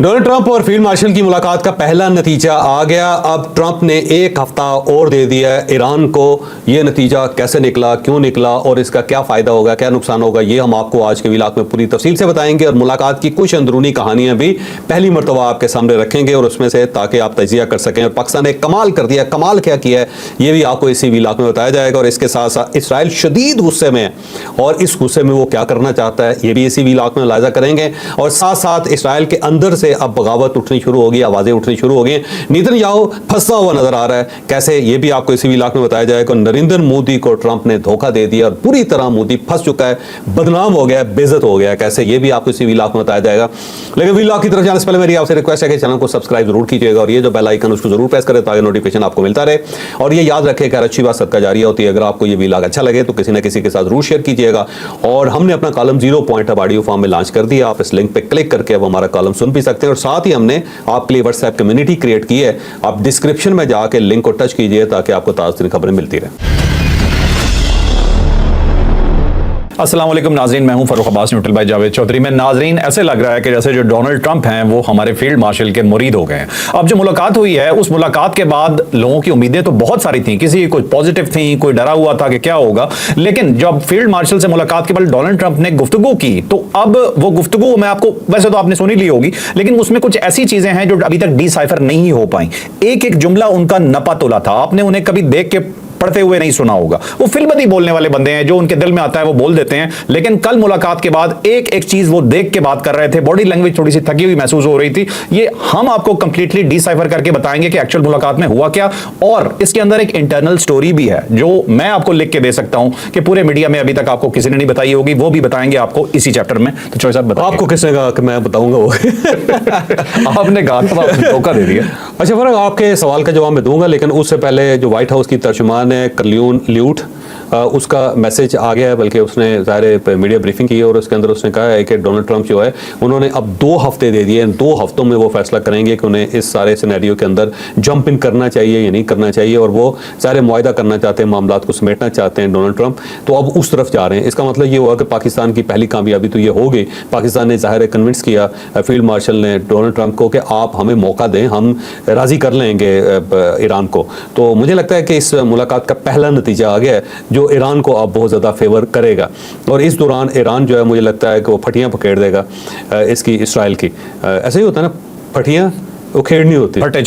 Donald Trump और field marshal की मुलाकात का पहला नतीजा आ गया। अब ट्रंप ने एक हफ्ता और दे दिया ईरान को। यह नतीजा कैसे निकला, क्यों निकला और इसका क्या फ़ायदा होगा, क्या नुकसान होगा, ये हम आपको आज के व्लॉग में पूरी तफसील से बताएंगे और मुलाकात की कुछ अंदरूनी कहानियां भी पहली मरतबा आपके सामने रखेंगे और उसमें से ताकि आप तजिया कर सकें। और पाकिस्तान ने कमाल कर दिया, कमाल क्या किया है ये भी आपको इसी व्लॉग में बताया जाएगा। और इसके साथ साथ इसराइल शदीद गुस्से में है और इस गुस्से में वो क्या करना चाहता है ये भी इसी व्लॉग में मुलाहिजा करेंगे। और साथ साथ इसराइल के अंदर से अब बगावत उठनी शुरू होगी, आवाजें उठनी शुरू हो गई। नेतन्याहू फंसा हुआ नजर आ रहा है, कैसे ये भी आपको इसी व्लॉग में बताया जाएगा। नरेंद्र मोदी को ट्रंप ने धोखा दे दिया और पूरी तरह मोदी फंस चुका है, बदनाम हो गया, बेइज्जत हो गया, कैसे ये भी आपको इसी व्लॉग में बताया जाएगा। लेकिन व्लॉग की तरफ जाने से पहले मेरी आपसे रिक्वेस्ट है कि चैनल को सब्सक्राइब जरूर कीजिएगा और ये जो बेल आइकन उसको जरूर प्रेस करें ताकि नोटिफिकेशन आपको मिलता रहे। और ये याद रखें कि हर अच्छी बात सदका जारी होती है। अगर आपको ये व्लॉग अच्छा लगे तो किसी न किसी के साथ जरूर शेयर कीजिएगा। और हमने अपना कॉलम 0 पॉइंट अब ऑडियो फॉर्म में लॉन्च कर दिया, आप इस लिंक पे क्लिक करके अब हमारा कॉलम सुन भी सकते हैं। और साथ ही हमने आपके लिए व्हाट्सएप कम्युनिटी क्रिएट की है, आप डिस्क्रिप्शन में जाके लिंक को टच कीजिए ताकि आपको ताज़ा खबरें मिलती रहे। अस्सलाम वालेकुम नाज़रीन, मैं हूं फरूख अब्बास न्यूट्रल बाय जावेद चौधरी में। नाज़रीन, ऐसे लग रहा है कि जैसे जो डोनाल्ड ट्रंप हैं वो हमारे फील्ड मार्शल के मुरीद हो गए हैं। अब जो मुलाकात हुई है उस मुलाकात के बाद लोगों की उम्मीदें तो बहुत सारी थी, किसी कुछ पॉजिटिव थी, कोई डरा हुआ था कि क्या होगा। लेकिन जब फील्ड मार्शल से मुलाकात के बाद डोनाल्ड ट्रंप ने गुफ्तगू की तो अब वो गुफ्तगू मैं आपको, वैसे तो आपने सुनी ली होगी, लेकिन उसमें कुछ ऐसी चीजें हैं जो अभी तक डिसाइफर नहीं हो पाई। एक एक जुमला उनका नपा तोला था, आपने उन्हें कभी देख के पढ़ते हुए नहीं सुना होगा। वो फिल्मबदी बोलने वाले बंदे हैं, जो उनके दिल में आता है वो बोल देते हैं। लेकिन कल मुलाकात के बाद एक एक चीज वो देख के बात कर रहे थे, बॉडी लैंग्वेज थोड़ी सी थकी हुई महसूस हो रही थी। ये हम आपको कंप्लीटली डिसाइफर करके बताएंगे कि एक्चुअल मुलाकात में हुआ क्या। और इसके अंदर एक इंटरनल स्टोरी भी है जो मैं आपको लिख के दे सकता हूं कि पूरे मीडिया में अभी तक आपको किसी ने नहीं बताई होगी, वो भी बताएंगे आपको इसी चैप्टर में। तो चौधरी साहब बताइए। आपको किसने कहा कि मैं बताऊंगा वो? आपने कहा था, आपने धोखा दे दिया। अच्छा फर्क, आपके सवाल का जवाब मैं दूंगा, लेकिन उससे पहले जो व्हाइट हाउस की तर्जुमान है करलियन ल्यूट, उसका मैसेज आ गया है, बल्कि उसने ज़ाहिर मीडिया ब्रीफिंग की है और उसके अंदर उसने कहा है कि डोनाल्ड ट्रंप जो है उन्होंने अब 2 हफ्ते दे दिए। 2 हफ्तों में वो फैसला करेंगे कि उन्हें इस सारे सिनेरियो के अंदर जंप इन करना चाहिए या नहीं करना चाहिए। और वो सारे मुआहदा करना चाहते हैं, मामला को समेटना चाहते हैं डोनाल्ड ट्रंप, तो अब उस तरफ जा रहे हैं। इसका मतलब ये हुआ कि पाकिस्तान की पहली कामयाबी तो ये हो गई, पाकिस्तान ने ज़ाहिर कन्विंस किया फील्ड मार्शल ने डोनाल्ड ट्रंप को कि आप हमें मौका दें, हम राज़ी कर लेंगे ईरान को। तो मुझे लगता है कि इस मुलाकात का पहला नतीजा आ गया है जो ईरान को अब बहुत ज़्यादा फेवर करेगा। और इस दौरान ईरान जो है मुझे लगता है कि वो फटियाँ पकेड़ देगा इसकी, इसराइल की। ऐसे ही होता है ना, फटियाँ उखेड़नी होती है, फटे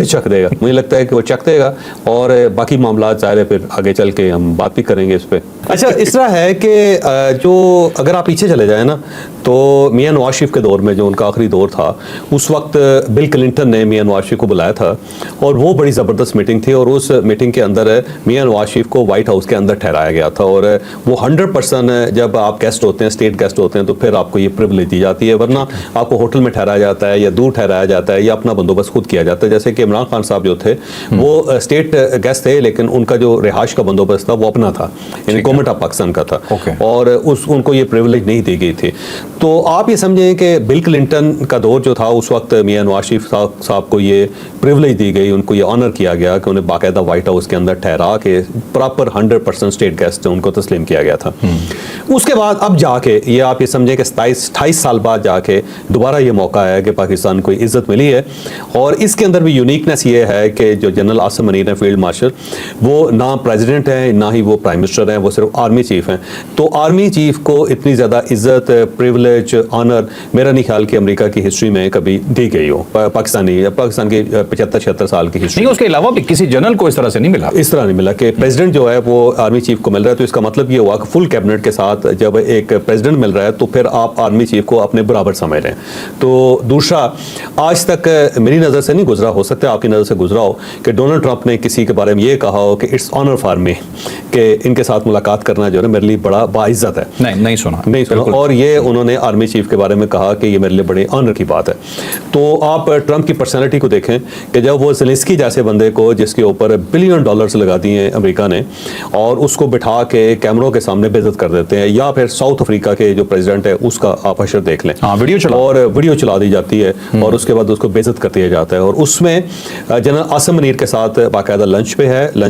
चक देगा। मुझे लगता है कि वो चक देगा और बाकी मामला ज़ाहिर फिर आगे चल के हम बात भी करेंगे इस पर। अच्छा, इस तरह है कि जो अगर आप पीछे चले जाए ना तो मियां नवाज शरीफ के दौर में जो उनका आखिरी दौर था, उस वक्त बिल क्लिंटन ने मियां नवाज शरीफ को बुलाया था और वो बड़ी ज़बरदस्त मीटिंग थी। और उस मीटिंग के अंदर मियां नवाज शरीफ को वाइट हाउस के अंदर ठहराया गया था। और वो 100% जब आप गेस्ट होते हैं, स्टेट गेस्ट होते हैं, तो फिर आपको ये प्रिविलेज दी जाती है, वरना आपको होटल में ठहराया जाता है या दूर ठहराया जाता है या अपना बंदोबस्त खुद किया जाता है। जैसे कि इमरान खान साहब जो थे वो स्टेट गेस्ट थे, लेकिन उनका जो रिहाइश का बंदोबस्त था वो अपना था, यानी गवर्नमेंट ऑफ पाकिस्तान का था। और उनको ये प्रिविलेज नहीं दी गई थी। तो आप ये समझें कि बिल क्लिंटन का दौर जो था उस वक्त मियां नवाज शरीफ साहब को ये प्रिविलेज दी गई, उनको ये ऑनर किया गया कि उन्हें बाकायदा वाइट हाउस के अंदर ठहरा के प्रॉपर 100% स्टेट गेस्ट उनको तस्लीम किया गया था। उसके बाद अब जाके ये आप ये समझें कि 27-28 साल बाद जाके दोबारा ये मौका है कि पाकिस्तान को इज्जत मिली है। और इसके अंदर भी यूनिकनेस ये है कि जो जनरल आसिम मुनीर है फील्ड मार्शल, वो ना प्रेसिडेंट है ना ही वो प्राइम मिनिस्टर हैं, वो सिर्फ आर्मी चीफ हैं। तो आर्मी चीफ को इतनी ज़्यादा इज्जत, प्रिविलेज, ऑनर मेरा नहीं ख्याल कि अमेरिका की हिस्ट्री में कभी दी गई हो। पाकिस्तान की 75-76 साल की हिस्ट्री, उसके अलावा भी किसी जनरल को इस तरह से नहीं मिला, इस तरह नहीं मिला कि प्रेसिडेंट जो है वो आर्मी चीफ को मिल रहा है। तो इसका मतलब ये हुआ कि फुल कैबिनेट के साथ जब एक प्रेसिडेंट मिल रहा है तो फिर आप आर्मी चीफ को अपने बराबर समझ रहे हैं। तो दूसरा, आज तक मेरी नज़र से नहीं गुजरा, हो सकता है आपकी नज़र से गुजरा हो, कि डोनाल्ड ट्रंप ने किसी के बारे में ये कहा हो कि इट्स ऑनर फॉर मी, कि इनके साथ मुलाकात करना जो है मेरे लिए बड़ा बाइज्जत है। नहीं सुना। और ये उन्होंने आर्मी चीफ के बारे में कहा कि ये मेरे लिए बड़े ऑनर की बात है। तो आप ट्रंप की पर्सनैलिटी को देखें कि जब वो ज़ेलेंस्की जैसे बंदे को, जिसके ऊपर $1 बिलियन लगा दिए हैं अमेरिका ने, और उसको बिठा के कैमरों के सामने बेइज्जत कर देते हैं, या फिर साउथ अफ्रीका के जो प्रेसिडेंट है उसका आप हशर देख लें, वीडियो चला दी जाती है और उसके बाद उसको बेइज्जत नामजद कर दिया जाता है और उसमें जनरल आसिम मुनीर के साथ बाकायदा लंच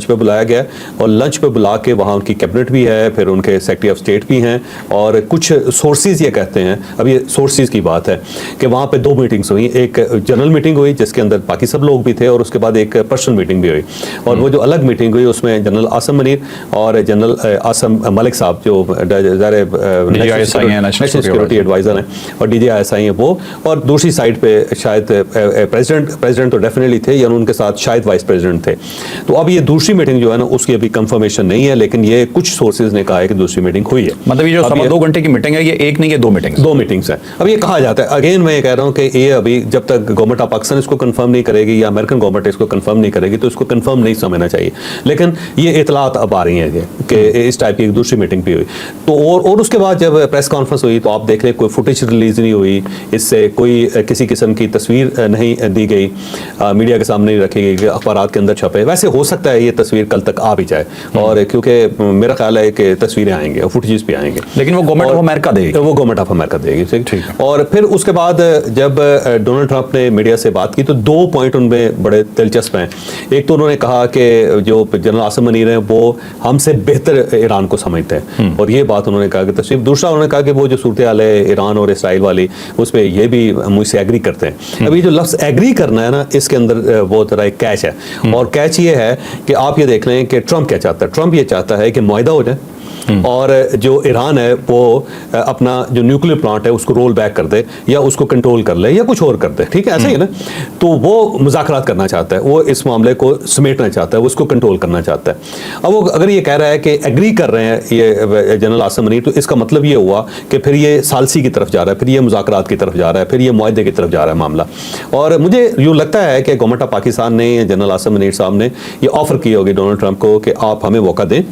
पे बुलाया गया और लंच पे बुला के वहाँ उनकी कैबिनेट भी है, फिर उनके सेक्रेटरी ऑफ स्टेट भी हैं और कुछ सोर्सेज ये कहते हैं, अब ये सोर्सेज की बात है कि वहाँ पे 2 मीटिंग्स हुई, एक जनरल मीटिंग हुई जिसके अंदर बाकी सब लोग भी थे और उसके बाद एक पर्सनल मीटिंग भी हुई और वो जो अलग मीटिंग हुई उसमें जनरल आसिम मुनीर और जनरल आसिम मलिक साहब जो नेशनल सिक्योरिटी एडवाइजर हैं और DGISI हैं वो, और दूसरी साइड पे शायद प्रेसिडेंट तो डेफिनेटली थे या उनके साथ शायद वाइस प्रेसिडेंट थे। तो अब ये दूसरी मीटिंग जो है ना उसकी अभी कंफर्मेशन नहीं है, लेकिन ये कुछ सोर्सेज ने कहा है कि दूसरी मीटिंग हुई है। मतलब ये जो 2 घंटे की मीटिंग है ये एक नहीं, ये 2 मीटिंग्स हैं। अब ये कहा जाता है, अगेन मैं ये कह रहा हूँ कि ये अभी जब तक गवर्नमेंट ऑफ पाकिस्तान इसको कंफर्म नहीं करेगी या अमेरिकन गवर्नमेंट इसको कंफर्म नहीं करेगी तो इसको कंफर्म नहीं समझना चाहिए, लेकिन ये इतलात अब आ रही हैं कि इस टाइप की एक दूसरी मीटिंग भी हुई। तो और उसके बाद जब प्रेस कॉन्फ्रेंस हुई तो आप देख लें कोई फुटेज रिलीज नहीं हुई, इससे कोई किसी किस्म की तस्वीर नहीं दी गई, मीडिया के सामने नहीं रखी गई, अखबारात के अंदर छपे। वैसे हो सकता है ये तस्वीर कल तक आ भी जाए और क्योंकि मेरा ख्याल है कि तस्वीरें आएंगे, फुटेजेस भी आएंगे, लेकिन वो गवर्नमेंट ऑफ अमेरिका देगी, वो गवर्नमेंट ऑफ अमेरिका देगी। ठीक। और फिर उसके बाद जब डोनाल्ड ट्रंप ने मीडिया से बात की तो 2 पॉइंट उनमें बड़े दिलचस्प हैं। एक तो उन्होंने कहा कि जो जनरल आसिम मुनीर हैं वो हमसे बेहतर ईरान को समझते हैं और ये बात उन्होंने कहा कि तस्वीर। दूसरा उन्होंने कहा कि वो जो सूरत हाल है ईरान और इसराइल वाली उस पर ये भी मुझसे एग्री करते हैं। अब ये जो लफ्ज़ एग्री करना है ना, इसके अंदर वो तरह एक कैच है और कैच ये है कि आप ये देख लें कि ट्रंप क्या चाहता है। ट्रंप ये चाहता है कि मुआहदा हो जाए और जो ईरान है वो अपना जो न्यूक्लियर प्लांट है उसको रोल बैक कर दे या उसको कंट्रोल कर ले या कुछ और कर दे, ठीक है, ऐसा ही है ना। तो वो मुज़ाकरात करना चाहता है, वो इस मामले को समेटना चाहता है, वो उसको कंट्रोल करना चाहता है। अब वो अगर ये कह रहा है कि एग्री कर रहे हैं ये जनरल आसिम मुनीर, तो इसका मतलब ये हुआ कि फिर ये सालसी की तरफ जा रहा है, फिर ये मुज़ाकरात की तरफ जा रहा है, फिर ये मुआहदे की तरफ जा रहा है मामला। और मुझे यूँ लगता है कि गवर्नमेंट ऑफ पाकिस्तान ने, जनरल आसिम मुनीर साहब ने ये ऑफर की होगी डोनाल्ड ट्रंप को कि आप हमें मौका दें,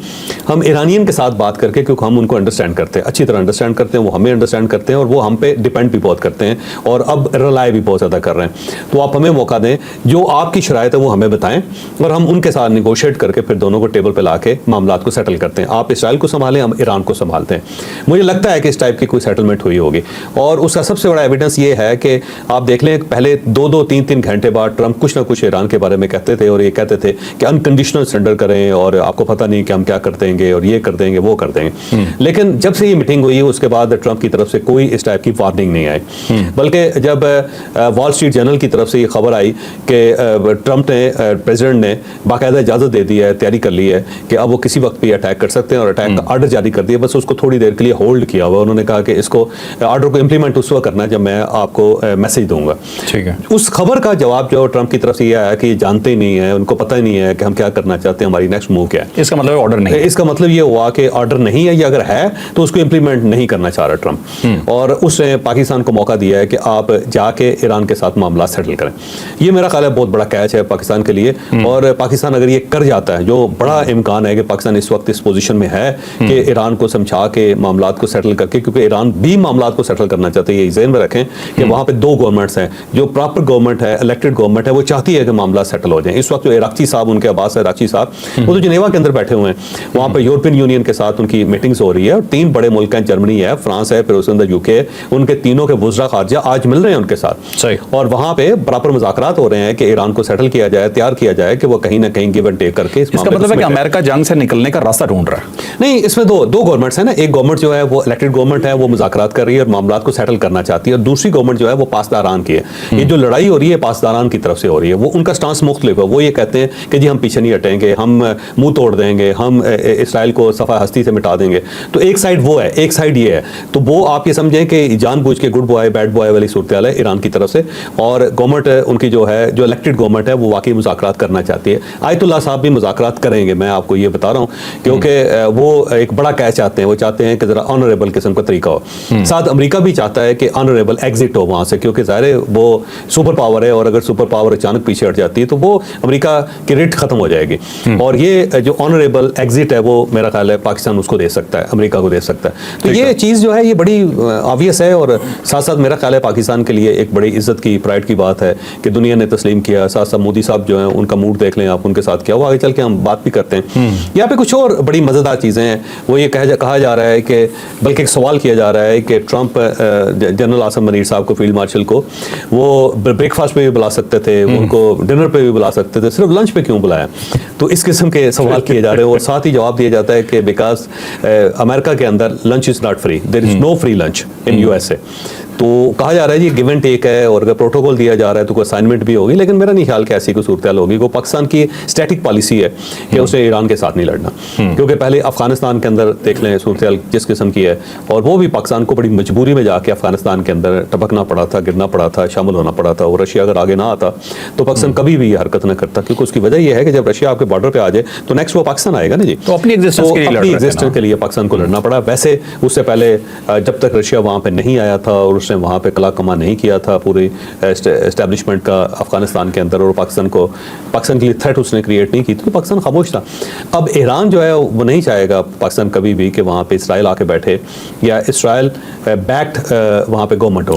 हम ईरानियन के साथ बात करके, क्योंकि हम उनको अंडरस्टैंड करते हैं, अच्छी तरह अंडरस्टैंड करते हैं, वो हमें अंडरस्टैंड करते हैं और वो हम पे डिपेंड भी बहुत करते हैं और अब रिलाय भी बहुत ज़्यादा कर रहे हैं। तो आप हमें मौका दें, जो आपकी शराइत है वो हमें बताएं और हम उनके साथ निगोशिएट करके फिर दोनों को टेबल पे लाके मामला को सेटल करते हैं। आप इसराइल को संभालें, हम ईरान को संभालते हैं। मुझे लगता है कि इस टाइप की कोई सेटलमेंट हुई होगी और उसका सबसे बड़ा एविडेंस ये है कि आप देख लें पहले 2-2, 3-3 घंटे बाद ट्रंप कुछ ना कुछ ईरान के बारे में कहते थे और ये कहते थे कि अनकंडीशनल सरेंडर करें और आपको पता नहीं कि हम क्या कर देंगे और ये कर देंगे वो कर देंगे। लेकिन जब से ये मीटिंग हुई उसके बाद ट्रंप की तरफ से कोई इस टाइप की वार्निंग नहीं आई, बल्कि जब वॉल स्ट्रीट जर्नल की तरफ से ये खबर आई कि ट्रंप ने, प्रेसिडेंट ने बाकायदा इजाज़त दे दी है, तैयारी कर ली है कि अब वो किसी वक्त भी अटैक कर सकते हैं और अटैक का ऑर्डर जारी कर दिया, बस उसको थोड़ी देर के लिए होल्ड किया हुआ। उन्होंने कहा कि इसको ऑर्डर को इंप्लीमेंट उस वक्त करना है जब मैं आपको मैसेज दूंगा। ठीक है। उस खबर का जवाब जो ट्रंप की तरफ से ये आया कि जानते ही नहीं है, उनको पता ही नहीं है कि हम क्या करना चाहते हैं, हमारी नेक्स्ट मूव क्या है। इसका मतलब ऑर्डर नहीं है। इसका मतलब ये हुआ कि ऑर्डर नहीं है, या अगर है तो उसको इंप्लीमेंट नहीं करना चाह रहा ट्रंप और उसने पाकिस्तान को मौका दिया है कि आप जाके ईरान के साथ मामला सेटल करें। ये मेरा ख्याल है बहुत बड़ा कैच है पाकिस्तान के लिए और पाकिस्तान अगर ये कर जाता है, जो बड़ा इम्कान है कि पाकिस्तान इस वक्त इस पोजीशन में है कि ईरान को समझा के मामला को सेटल करके, क्योंकि ईरान भी मामला को सेटल करना चाहते हैं, ये ज़हन में रखें कि वहाँ पे 2 गवर्नमेंट्स हैं, जो प्रॉपर गवर्नमेंट है, इलेक्टेड गवर्नमेंट है, वो चाहती है कि मामला सेटल हो जाए। इस वक्त जो इराक़ी साहब, उनके अब्बास इराक़ी साहब, वो तो जिनेवा के अंदर बैठे हुए हैं, वहाँ पर यूरोपियन यूनियन के साथ उनकी मीटिंग्स हो रही है और 3 बड़े मुल्क हैं, जर्मनी है, फ्रांस है, फिर उसके अंदर यूके है, उनके तीनों के वज़रा ख़ारजा आज मिल रहे हैं उनके साथ। सही। और वहाँ पे प्रॉपर मुज़ाकरात हो रहे हैं कि ईरान को सेटल किया जाए, तैयार किया जाए कि वो कहीं ना कहीं गिव एंड टेक करके इसका मतलब है कि अमेरिका जंग से निकलने का रास्ता ढूंढ रहा है। नहीं, इसमें दो गवर्नमेंट्स हैं ना। एक गवर्नमेंट जो है वो इलेक्टेड गवर्नमेंट है, वो मुज़ाकरात कर रही है और मामला को सेटल करना चाहती है, और दूसरी गवर्नमेंट जो है वो पासदारान की है। ये जो लड़ाई हो रही है पासदारान की तरफ से हो रही है, वो उनका स्टांस मुख्तलिफ है। वो ये कहते हैं कि जी हम पीछे नहीं हटेंगे, हम मुंह तोड़ देंगे, हम इसराइल को सफ़ा हस्ती से मिटा देंगे। तो एक साइड वो है, एक साइड ये है। तो वो आप ये समझें कि जानबूझ के गुड बॉय बैड बॉय वाली सूरत हाल है ईरान की तरफ से, और गवर्नमेंट उनकी जो है, जो इलेक्टेड गवर्नमेंट है, वो वाकई मुज़ाकरात करना चाहती है। आयतुल्लाह साहब भी मुज़ाकरात करेंगे, मैं आपको ये बता रहा हूँ, क्योंकि वो एक बड़ा कैच चाहते हैं। वो चाहते हैं कि ज़रा ऑनरेबल किस्म का तरीका हो। साथ अमेरिका भी चाहता है कि ऑनरेबल एग्जिट हो वहाँ से, क्योंकि ज़ाहिर है वो सुपर पावर है और अगर सुपर पावर अचानक पीछे हट जाती है तो वो अमेरिका की रेट ख़त्म हो जाएगी। और ये जो ऑनरेबल एग्जिट है वो मेरा ख्याल है पाकिस्तान पाकिस्तान उसको दे सकता है, अमेरिका को दे सकता है। तो ये चीज़ जो है ये बड़ी ऑब्वियस है, और साथ साथ मेरा ख्याल है पाकिस्तान के लिए एक बड़ी इज्जत की, प्राइड की बात है कि दुनिया ने तस्लीम किया। साथ साथ मोदी साहब जो हैं उनका मूड देख लें आप, उनके साथ क्या वो आगे चल के हम बात भी करते हैं। यहाँ पे कुछ और बड़ी मज़ेदार चीज़ें हैं, वो ये कहा जा रहा है कि, बल्कि एक सवाल किया जा रहा है कि ट्रंप जनरल आसिम मनीर साहब को, फील्ड मार्शल को, वो ब्रेकफास्ट पे भी बुला सकते थे, उनको डिनर पे भी बुला सकते थे, सिर्फ लंच पे क्यों बुलाया? तो इस किस्म के सवाल किए जा रहे हैं, और साथ ही जवाब दिया जाता है कि बिकॉज अमेरिका के अंदर lunch is not free, there is no free lunch in USA. तो कहा जा रहा है ये गिव एंड टेक है, और अगर प्रोटोकॉल दिया जा रहा है तो कोई असाइनमेंट भी होगी, लेकिन मेरा नहीं ख्याल कि ऐसी कोई सूरत होगी। वो पाकिस्तान की स्टैटिक पॉलिसी है कि उसे ईरान के साथ नहीं लड़ना, क्योंकि पहले अफगानिस्तान के अंदर देख लें सूरत जिस किस्म की है, और वो भी पाकिस्तान को बड़ी मजबूरी में जाके अफगानिस्तान के अंदर टपकना पड़ा था, गिरना पड़ा था, शामिल होना पड़ा था। और रशिया अगर आगे ना आता तो पाकिस्तान कभी भी ये हरकत न करता, क्योंकि उसकी वजह यह है कि जब रशिया आपके बॉर्डर पर आ जाए तो नेक्स्ट वो पाकिस्तान आएगा ना जी, तो अपनी एग्जिस्टेंस के लिए पाकिस्तान को लड़ना पड़ा। वैसे उससे पहले जब तक रशिया वहाँ पे नहीं आया था और उसने वहाँ पे कला कमा नहीं किया था पूरी एस्टेब्लिशमेंट का अफगानिस्तान के अंदर, और पाकिस्तान के लिए थ्रेट उसने क्रिएट नहीं की, तो पाकिस्तान खामोश था। अब ईरान जो है वो नहीं चाहेगा पाकिस्तान कभी भी कि वहाँ पे इसराइल आके बैठे, या इसराइल बैक्ड वहाँ पे गवर्नमेंट हो,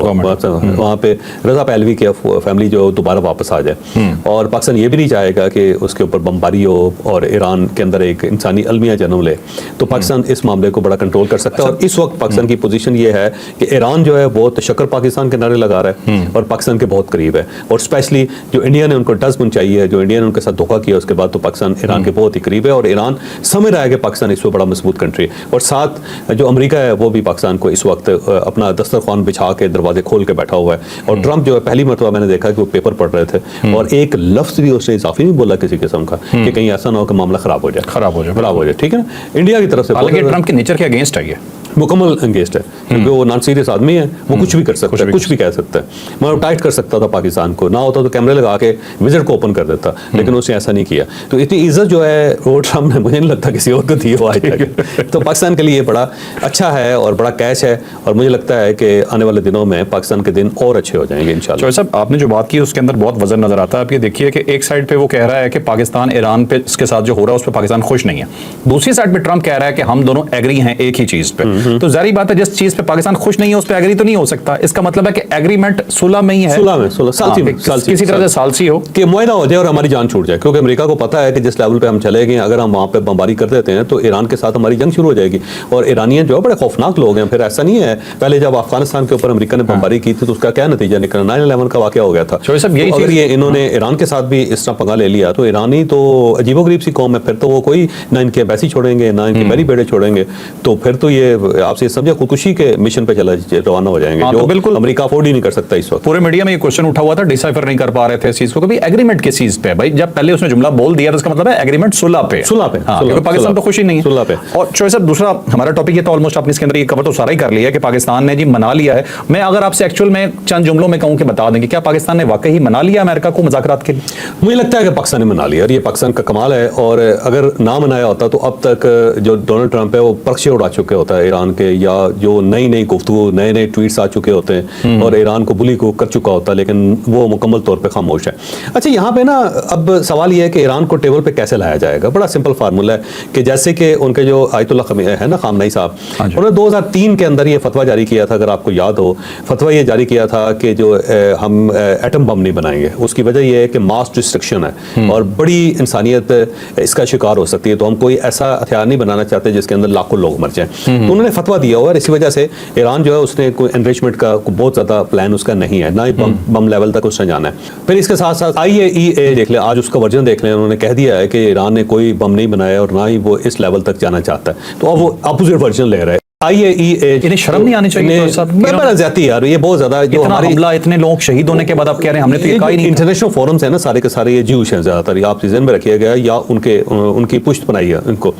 वहाँ पे रजा पहलवी की फैमिली जो दोबारा वापस आ जाए। और पाकिस्तान ये भी नहीं चाहेगा कि उसके ऊपर बमबारी हो और ईरान के अंदर एक इंसानी अलमिया जन्म ले। तो पाकिस्तान इस मामले को बड़ा कंट्रोल कर सकता है, और इस वक्त पाकिस्तान की पोजीशन ये है कि ईरान जो है बहुत शक्कर पाकिस्तान के नारे लगा रहा है और पाकिस्तान के बहुत करीब है, और स्पेशली जो इंडिया ने उनको डस्ट पहुंचाई है, जो इंडिया ने उनके साथ धोखा किया, उसके बाद तो पाकिस्तान ईरान के बहुत ही करीब है, और ईरान समझ रहा है कि पाकिस्तान इस वक्त बड़ा मजबूत कंट्री है। और साथ जो अमेरिका है वो भी पाकिस्तान को इस वक्त अपना दस्तरखान बिछा के दरवाजे खोल के बैठा हुआ है। और ट्रंप जो है पहली मरतबा मैंने देखा कि वो पेपर पढ़ रहे थे, और एक लफ्ज भी उसने इजाफी नहीं बोला किसी किस्म का कि कहीं ऐसा ना हो कि मामला खराब हो जाए। ठीक है ना, इंडिया की तरफ से ट्रंप के नेचर के अगेंस्ट है, मुकम्मल एंगेज्ड है, क्योंकि वो नॉन सीरियस आदमी है, वो कुछ भी कर सकता है, कुछ भी कह सकता है। मतलब टाइट कर सकता था पाकिस्तान को, ना होता तो कैमरे लगा के विजिट को ओपन कर देता, लेकिन उसने ऐसा नहीं किया। तो इतनी इज्जत जो है वो ट्रम्प ने, मुझे नहीं लगता किसी और को दी हो आज तक। तो पाकिस्तान के लिए बड़ा अच्छा है और बड़ा कैश है, और मुझे लगता है कि आने वाले दिनों में पाकिस्तान के दिन और अच्छे हो जाएंगे इंशाल्लाह। साहब, आपने जो बात की उसके अंदर बहुत वजन नजर आता है। आप ये देखिए कि एक साइड पे वो कह रहा है कि पाकिस्तान ईरान पे इसके साथ जो हो रहा है उस पर पाकिस्तान खुश नहीं है, दूसरी साइड पे ट्रंप कह रहा है कि हम दोनों एग्री हैं एक ही चीज पे। तो जारी बात है जिस चीज पे पाकिस्तान खुश नहीं है उस पे एग्री तो नहीं हो सकता। इसका मतलब है कि एग्रीमेंट सुलह में ही है, किसी तरह से सालसी हो कि मुआहदा हो जाए और हमारी जान छूट जाए, क्योंकि अमेरिका को पता है कि जिस लेवल पे हम चले गए, अगर हम वहाँ पे बमबारी कर देते हैं तो ईरान के साथ हमारी जंग शुरू हो जाएगी। और ईरानियन जो है बड़े खौफनाक लोग हैं, फिर ऐसा नहीं है, पहले जब अफगानिस्तान के ऊपर अमेरिका ने बमबारी की थी तो उसका क्या नतीजा निकला, 9/11 का वाकया हो गया था। अगर ये इन्होंने ईरान के साथ भी इस तरह पंगा ले लिया तो ईरानी तो अजीबोगरीब सी कौम है, फिर तो वो कोई ना इनके एम्बेसी छोड़ेंगे ना इनके बैरी बेड़े छोड़ेंगे, तो फिर तो ये आपसे समझे खुदकुशी के मिशन पे रवाना हो जाएंगे, जो बिल्कुल अमेरिका अफोर्ड ही नहीं कर सकता इस वक्त। पूरे मीडिया में ये क्वेश्चन उठा हुआ था, डिसाइफर नहीं कर पा रहे थे इस चीज को, कभी एग्रीमेंट किस चीज पे है भाई? जब पहले उसने जुमला बोल दिया तो इसका मतलब है एग्रीमेंट सुलह पे, क्योंकि पाकिस्तान तो खुश ही नहीं है सुलह पे। और चोई साहब, दूसरा हमारा टॉपिक ये तो ऑलमोस्ट आपने इसके अंदर ये कवर तो सारा ही कर लिया है कि पाकिस्तान ने जी मना लिया है। मैं अगर आपसे एक्चुअल में चंद जुमलों में कहूं कि बता दें कि क्या पाकिस्तान ने वाकई मना लिया अमेरिका को मुज़ाकरात के लिए? मुझे लगता है कि पाकिस्तान ने मना लिया, और ये पाकिस्तान का कमाल है। और अगर ना मनाया होता तो अब तक जो डोनाल्ड ट्रंप है वो पर्चे उड़ा चुके होता है ईरान के, या जो नई नई गुफ्तगू, नए नए ट्वीट्स आ चुके होते हैं और ईरान को बुली को कर चुका होता, लेकिन वो मुकम्मल तौर पे खामोश है। अच्छा, यहाँ पे ना अब सवाल ये है कि ईरान को टेबल पे कैसे लाया जाएगा। बड़ा सिंपल फार्मूला है कि जैसे कि उनके जो आयतुल्लाह है ना खामनेई साहब, उन्होंने 2003 के अंदर ये फतवा जारी किया था, अगर आपको याद हो, फतवा ये जारी किया था कि जो हम एटम बम नहीं बनाएंगे। उसकी वजह यह है कि मास डिस्ट्रक्शन है और बड़ी इंसानियत इसका शिकार हो सकती है, तो हम कोई ऐसा हथियार नहीं बनाना चाहते जिसके अंदर लाखों लोग मर जाएं। तो उन्होंने फतवा दिया हुआ है, इसी वजह से ईरान जो है उसने कोई एनरिचमेंट का बहुत ज़्यादा प्लान उसका नहीं है, ना ही बम लेवल तक उसने जाना है। फिर इसके साथ साथ IAEA देख लें, आज उसका वर्जन देख लें, उन्होंने कह दिया है कि ईरान ने कोई बम नहीं बनाया और ना ही वो इस लेवल तक जाना चाहता है। तो अब वो अपोजिट वर्जन ले रहा है। IAEA, इन्हें शर्म नहीं आनी चाहिए ज्यादा यार, ये बहुत ज्यादा जो हमारी हमला, इतने लोग शहीद होने के बाद आप कह रहे हैं हमने तो ये कहा ही नहीं। इंटरनेशनल फोरम्स है ना सारे के सारे, ये ज्यूश हैं ज्यादातर, आप सीजन में रखिए गया या उनकी पुष्ट बनाई है उनको,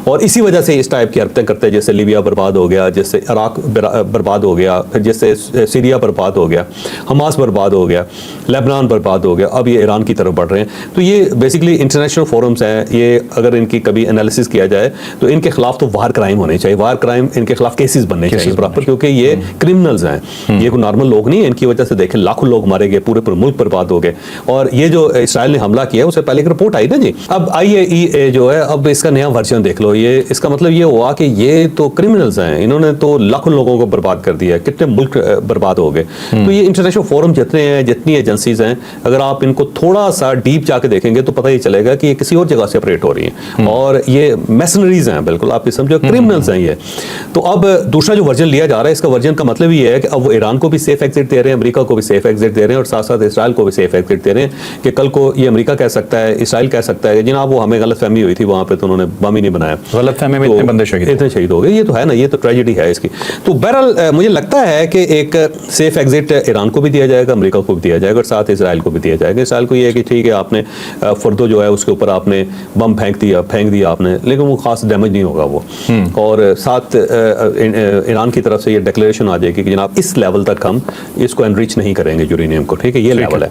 और इसी वजह से इस टाइप की हरकतें करते हैं, जैसे लीबिया बर्बाद हो गया, जैसे इराक बर्बाद हो गया, फिर जैसे सीरिया बर्बाद हो गया, हमास बर्बाद हो गया, लेबनान बर्बाद हो गया, अब ये ईरान की तरफ बढ़ रहे हैं। तो ये बेसिकली इंटरनेशनल फोरम्स हैं, ये अगर इनकी कभी एनालिसिस किया जाए तो इनके खिलाफ तो वार क्राइम होने चाहिए, वार क्राइम इनके इनके खिलाफ केसेस बनने चाहिए प्रॉपर, क्योंकि ये क्रिमिनल्स हैं, ये कोई नॉर्मल लोग नहीं है। इनकी वजह से देखें लाखों लोग मारे गए, पूरे पूरे मुल्क बर्बाद हो गए। और ये जो इसराइल ने हमला किया उससे पहले एक रिपोर्ट आई ना जी, अब IAEA जो है अब इसका नया वर्जन देख लो। ये इसका मतलब ये हुआ कि ये तो क्रिमिनल्स हैं, इन्होंने तो लाखों लोगों को बर्बाद कर दिया, कितने मुल्क बर्बाद हो गए। तो ये इंटरनेशनल फोरम जितने हैं, जितनी एजेंसीज हैं, अगर आप इनको थोड़ा सा डीप जाके देखेंगे तो पता ही चलेगा कि ये किसी और जगह से ऑपरेट हो रही हैं और ये मैसनरीज हैं, बिल्कुल आप ये समझो क्रिमिनल्स हैं ये। तो अब दूसरा जो वर्जन लिया जा रहा है, इसका वर्जन का मतलब ये है कि अब वो ईरान को भी सेफ एग्जिट दे रहे हैं, अमेरिका को भी सेफ एग्जिट दे रहे हैं और साथ साथ इसराइल को भी सेफ एग्जिट दे रहे हैं कि कल को ये अमेरिका कह सकता है, इसराइल कह सकता है कि जनाब वो हमें गलतफहमी हुई थी वहां पे, तो उन्होंने बम ही नहीं बनाया। गलतफहमी में इतने बंदे शहीद हो गए, ये तो है ना, ये तो ट्रेजेडी है इसकी। तो बहरहाल मुझे लगता है कि एक सेफ एग्जिट ईरान को भी दिया जाएगा, अमेरिका को भी दिया जाएगा और साथ इसराइल को भी दिया जाएगा। इसराइल को ये है कि ठीक है आपने फर्दो जो है उसके ऊपर आपने बम फेंक दिया आपने, लेकिन वो खास डैमेज नहीं होगा वो। और साथ ईरान की तरफ से ये डिक्लेरेशन आ जाएगी कि जनाब इस लेवल तक हम इसको एनरिच नहीं करेंगे यूरेनियम को, ठीक है, ये लेवल है।